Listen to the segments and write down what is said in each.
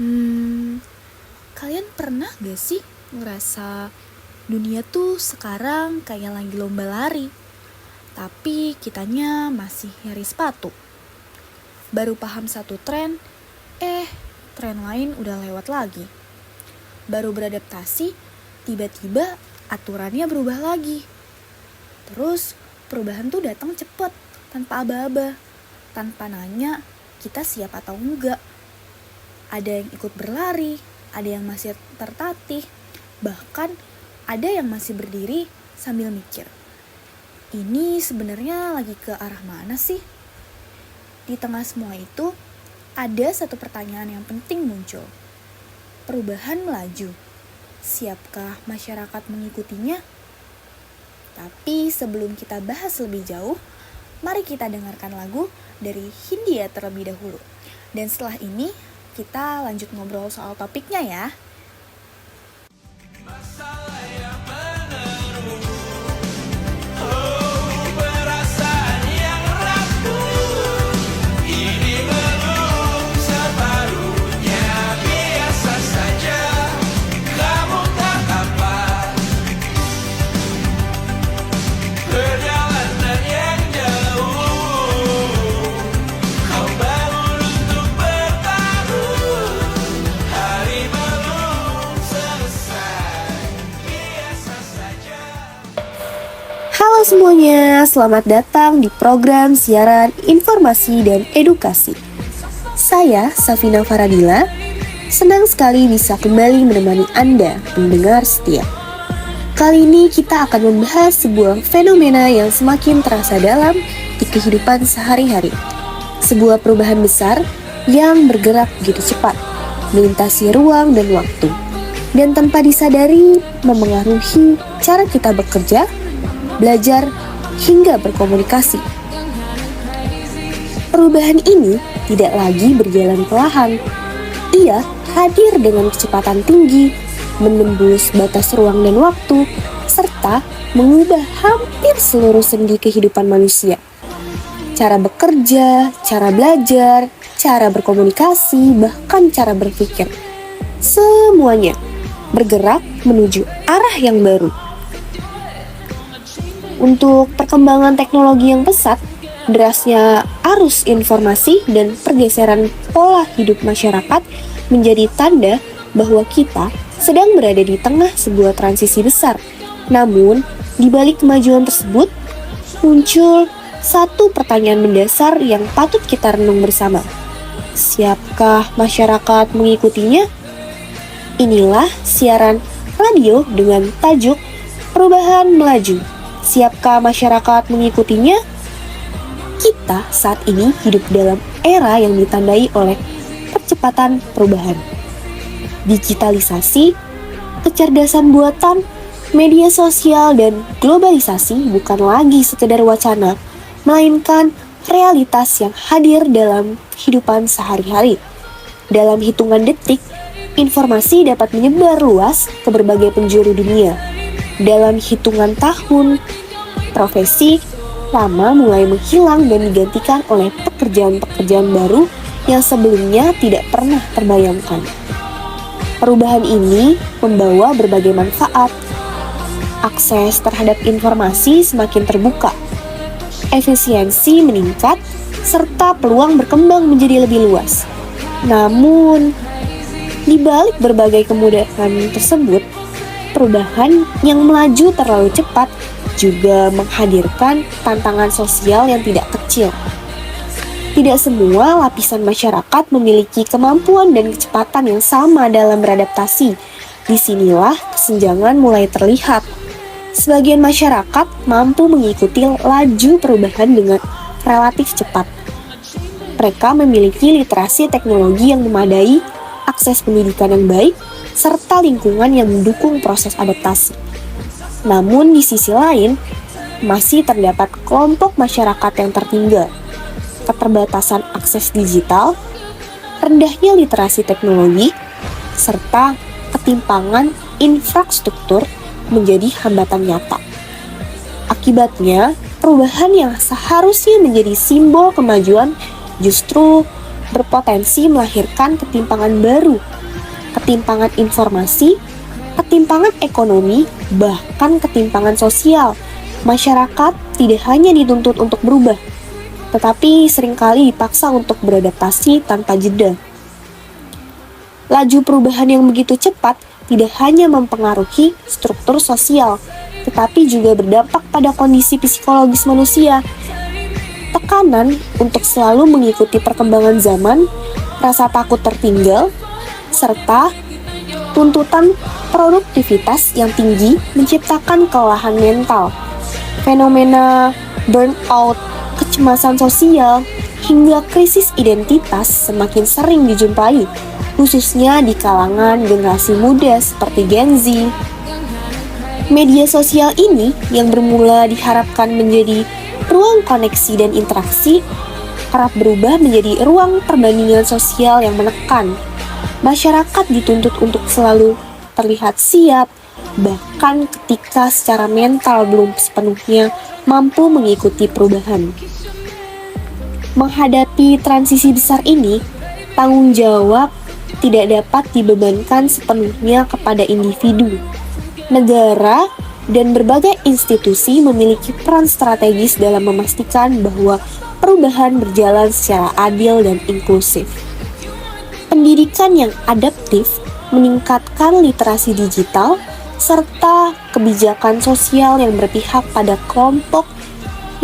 Hmm, Kalian pernah gak sih ngerasa dunia tuh sekarang kayak lagi lomba lari, tapi kitanya masih nyari sepatu. Baru paham satu tren, tren lain udah lewat lagi. Baru beradaptasi, tiba-tiba aturannya berubah lagi. Terus perubahan tuh datang cepet, tanpa aba-aba, tanpa nanya kita siap atau enggak. Ada yang ikut berlari, ada yang masih tertatih, bahkan ada yang masih berdiri sambil mikir. Ini sebenarnya lagi ke arah mana sih? Di tengah semua itu, ada satu pertanyaan yang penting muncul. Perubahan melaju. Siapkah masyarakat mengikutinya? Tapi sebelum kita bahas lebih jauh, mari kita dengarkan lagu dari Hindia terlebih dahulu. Dan setelah ini, kita lanjut ngobrol soal topiknya ya. Halo semuanya, selamat datang di program siaran informasi dan edukasi. Saya Safina Faradila, senang sekali bisa kembali menemani Anda mendengar setia. Kali ini kita akan membahas sebuah fenomena yang semakin terasa dalam di kehidupan sehari-hari. Sebuah perubahan besar yang bergerak begitu cepat, melintasi ruang dan waktu, dan tanpa disadari memengaruhi cara kita bekerja, belajar, hingga berkomunikasi. Perubahan ini tidak lagi berjalan perlahan. Ia hadir dengan kecepatan tinggi, menembus batas ruang dan waktu, serta mengubah hampir seluruh sendi kehidupan manusia. Cara bekerja, cara belajar, cara berkomunikasi, bahkan cara berpikir. Semuanya bergerak menuju arah yang baru. Untuk perkembangan teknologi yang pesat, derasnya arus informasi dan pergeseran pola hidup masyarakat menjadi tanda bahwa kita sedang berada di tengah sebuah transisi besar. Namun, di balik kemajuan tersebut, muncul satu pertanyaan mendasar yang patut kita renung bersama. Siapkah masyarakat mengikutinya? Inilah siaran radio dengan tajuk Perubahan Melaju. Siapkah masyarakat mengikutinya? Kita saat ini hidup dalam era yang ditandai oleh percepatan perubahan. Digitalisasi, kecerdasan buatan, media sosial, dan globalisasi bukan lagi sekedar wacana, melainkan realitas yang hadir dalam kehidupan sehari-hari. Dalam hitungan detik, informasi dapat menyebar luas ke berbagai penjuru dunia. Dalam hitungan tahun, profesi lama mulai menghilang dan digantikan oleh pekerjaan-pekerjaan baru yang sebelumnya tidak pernah terbayangkan. Perubahan ini membawa berbagai manfaat. Akses terhadap informasi semakin terbuka, efisiensi meningkat, serta peluang berkembang menjadi lebih luas. Namun, di balik berbagai kemudahan tersebut, perubahan yang melaju terlalu cepat juga menghadirkan tantangan sosial yang tidak kecil. Tidak semua lapisan masyarakat memiliki kemampuan dan kecepatan yang sama dalam beradaptasi. Disinilah kesenjangan mulai terlihat. Sebagian masyarakat mampu mengikuti laju perubahan dengan relatif cepat. Mereka memiliki literasi teknologi yang memadai, akses pendidikan yang baik, serta lingkungan yang mendukung proses adaptasi. Namun di sisi lain, masih terdapat kelompok masyarakat yang tertinggal. Keterbatasan akses digital, rendahnya literasi teknologi, serta ketimpangan infrastruktur menjadi hambatan nyata. Akibatnya, perubahan yang seharusnya menjadi simbol kemajuan justru berpotensi melahirkan ketimpangan baru, ketimpangan informasi, ketimpangan ekonomi, bahkan ketimpangan sosial. Masyarakat tidak hanya dituntut untuk berubah, tetapi seringkali dipaksa untuk beradaptasi tanpa jeda. Laju perubahan yang begitu cepat tidak hanya mempengaruhi struktur sosial, tetapi juga berdampak pada kondisi psikologis manusia. Tekanan untuk selalu mengikuti perkembangan zaman, rasa takut tertinggal, serta tuntutan produktivitas yang tinggi menciptakan kelelahan mental. Fenomena burnout, kecemasan sosial, hingga krisis identitas semakin sering dijumpai, khususnya di kalangan generasi muda seperti Gen Z. Media sosial ini yang bermula diharapkan menjadi ruang koneksi dan interaksi, kerap berubah menjadi ruang perbandingan sosial yang menekan. Masyarakat dituntut untuk selalu terlihat siap, bahkan ketika secara mental belum sepenuhnya mampu mengikuti perubahan. Menghadapi transisi besar ini, tanggung jawab tidak dapat dibebankan sepenuhnya kepada individu. Negara dan berbagai institusi memiliki peran strategis dalam memastikan bahwa perubahan berjalan secara adil dan inklusif. Pendidikan yang adaptif, meningkatkan literasi digital, serta kebijakan sosial yang berpihak pada kelompok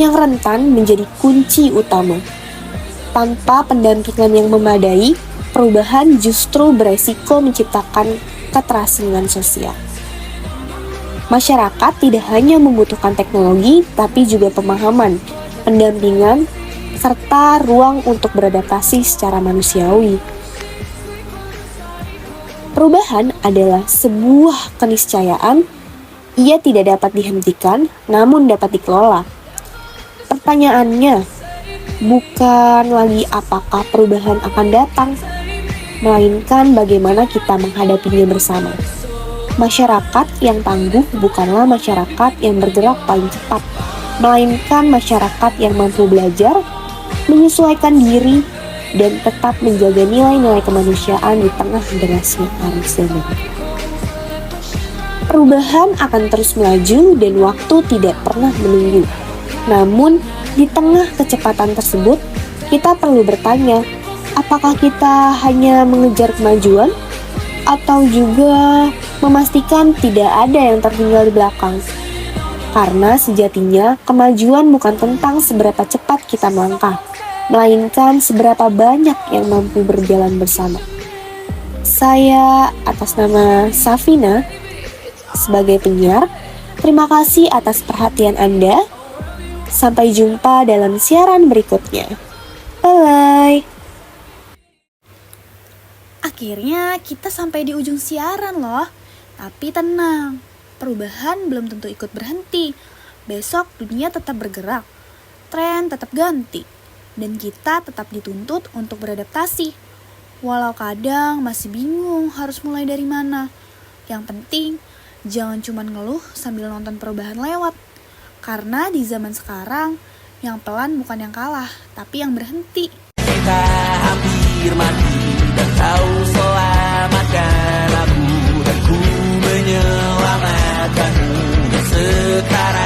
yang rentan menjadi kunci utama. Tanpa pendampingan yang memadai, perubahan justru beresiko menciptakan keterasingan sosial. Masyarakat tidak hanya membutuhkan teknologi, tapi juga pemahaman, pendampingan, serta ruang untuk beradaptasi secara manusiawi. Perubahan adalah sebuah keniscayaan, ia tidak dapat dihentikan, namun dapat dikelola. Pertanyaannya, bukan lagi apakah perubahan akan datang, melainkan bagaimana kita menghadapinya bersama. Masyarakat yang tangguh bukanlah masyarakat yang bergerak paling cepat, melainkan masyarakat yang mampu belajar, menyesuaikan diri, dan tetap menjaga nilai-nilai kemanusiaan di tengah derasnya arus zaman. Perubahan akan terus melaju dan waktu tidak pernah menunggu. Namun, di tengah kecepatan tersebut, kita perlu bertanya, apakah kita hanya mengejar kemajuan atau juga memastikan tidak ada yang tertinggal di belakang? Karena sejatinya kemajuan bukan tentang seberapa cepat kita melangkah, melainkan seberapa banyak yang mampu berjalan bersama. Saya atas nama Safina sebagai penyiar, terima kasih atas perhatian Anda. Sampai jumpa dalam siaran berikutnya. Bye-bye. Akhirnya kita sampai di ujung siaran loh. Tapi tenang, perubahan belum tentu ikut berhenti. Besok dunia tetap bergerak, tren tetap ganti, dan kita tetap dituntut untuk beradaptasi. Walau kadang masih bingung harus mulai dari mana. Yang penting, jangan cuma ngeluh sambil nonton perubahan lewat. Karena di zaman sekarang, yang pelan bukan yang kalah, tapi yang berhenti. Kita hampir mati dan kau selamatkan aku, dan ku menyelamatkanmu. Dan sekarang